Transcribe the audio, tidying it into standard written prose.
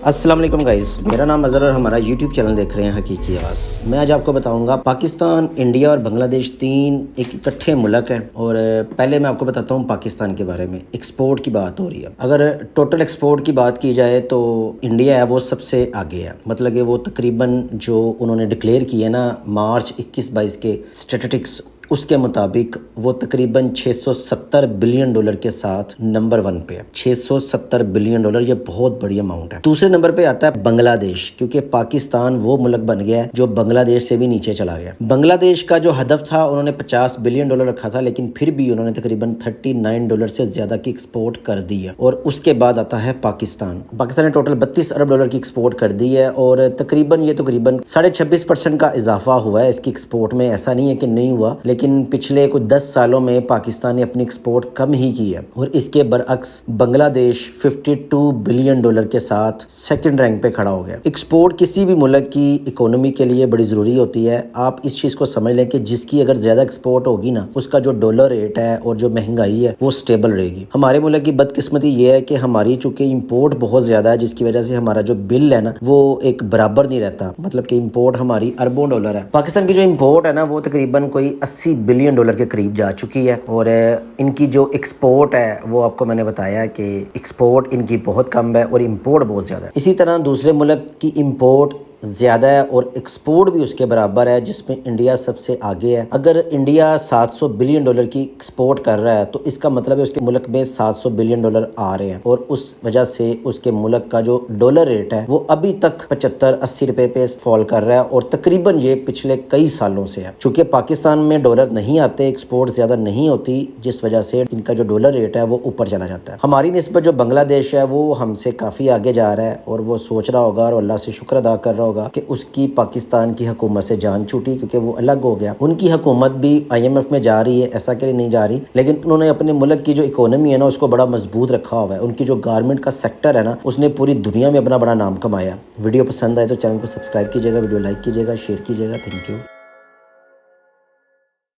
السلام علیکم گائز، میرا نام اظہر اور ہمارا یوٹیوب چینل دیکھ رہے ہیں حقیقی آواز۔ میں آج آپ کو بتاؤں گا پاکستان، انڈیا اور بنگلہ دیش تین ایک اکٹھے ملک ہیں۔ اور پہلے میں آپ کو بتاتا ہوں پاکستان کے بارے میں۔ ایکسپورٹ کی بات ہو رہی ہے، اگر ٹوٹل ایکسپورٹ کی بات کی جائے تو انڈیا ہے وہ سب سے آگے ہے۔ مطلب کہ وہ تقریباً جو انہوں نے ڈکلیئر کی ہے نا مارچ 21-22 کے اسٹیٹسٹکس، اس کے مطابق وہ تقریباً $670 بلین کے ساتھ نمبر 1 پہ ہے۔ $670 بلین، یہ بہت بڑی اماؤنٹ ہے۔ دوسرے نمبر پہ آتا ہے بنگلہ دیش، کیونکہ پاکستان وہ ملک بن گیا ہے جو بنگلہ دیش سے بھی نیچے چلا گیا۔ بنگلہ دیش کا جو ہدف تھا انہوں نے $50 بلین رکھا تھا، لیکن پھر بھی انہوں نے تقریباً $39 سے زیادہ کی ایکسپورٹ کر دی ہے۔ اور اس کے بعد آتا ہے پاکستان نے ٹوٹل $32 ارب کی ایکسپورٹ کر دی ہے، اور تقریباً 26.5% کا اضافہ ہوا ہے اس کی ایکسپورٹ میں۔ ایسا نہیں ہے کہ نہیں ہوا، لیکن پچھلے کچھ 10 سالوں میں پاکستان نے اپنی ایکسپورٹ کم ہی کی ہے۔ اور اس کے برعکس بنگلہ دیش $52 بلین کے ساتھ سیکنڈ رینک پہ کھڑا ہو گیا۔ ایکسپورٹ کسی بھی ملک کی اکانومی کے لیے بڑی ضروری ہوتی ہے۔ آپ اس چیز کو سمجھ لیں کہ جس کی اگر زیادہ ایکسپورٹ ہوگی نا، اس کا جو ڈالر ریٹ ہے اور جو مہنگائی ہے وہ سٹیبل رہے گی۔ ہمارے ملک کی بدقسمتی یہ ہے کہ ہماری چونکہ امپورٹ بہت زیادہ ہے، جس کی وجہ سے ہمارا جو بل ہے نا وہ ایک برابر نہیں رہتا۔ مطلب کہ امپورٹ ہماری اربوں ڈالر ہے۔ پاکستان کی جو امپورٹ ہے نا وہ تقریباً کوئی $80 بلین کے قریب جا چکی ہے، اور ان کی جو ایکسپورٹ ہے وہ آپ کو میں نے بتایا کہ ایکسپورٹ ان کی بہت کم ہے اور امپورٹ بہت زیادہ ہے۔ اسی طرح دوسرے ملک کی امپورٹ زیادہ ہے اور ایکسپورٹ بھی اس کے برابر ہے، جس میں انڈیا سب سے آگے ہے۔ اگر انڈیا $700 بلین کی ایکسپورٹ کر رہا ہے تو اس کا مطلب ہے اس کے ملک میں $700 بلین آ رہے ہیں، اور اس وجہ سے اس کے ملک کا جو ڈالر ریٹ ہے وہ ابھی تک $75-80 پہ فال کر رہا ہے، اور تقریباً یہ پچھلے کئی سالوں سے ہے۔ چونکہ پاکستان میں ڈالر نہیں آتے، ایکسپورٹ زیادہ نہیں ہوتی، جس وجہ سے ان کا جو ڈالر ریٹ ہے وہ اوپر چلا جاتا ہے۔ ہماری نسبت جو بنگلہ دیش ہے وہ ہم سے کافی آگے جا رہا ہے، اور وہ سوچ رہا ہوگا اور اللہ سے شکر ادا کر رہا ہوگا کہ اس کی پاکستان کی حکومت سے جان چھوٹی، کیونکہ وہ الگ ہو گیا۔ ان کی حکومت بھی IMF میں جا رہی ہے، ایسا کہ نہیں جا رہی، لیکن انہوں نے اپنے ملک کی جو اکانومی ہے نا اس کو بڑا مضبوط رکھا ہوا ہے۔ ان کی جو گارمنٹ کا سیکٹر ہے نا اس نے پوری دنیا میں اپنا بڑا نام کمایا۔ ویڈیو پسند آئے تو چینل کو سبسکرائب کیجیے گا، ویڈیو لائک کیجیے گا، شیئر کیجیے گا۔ Thank you.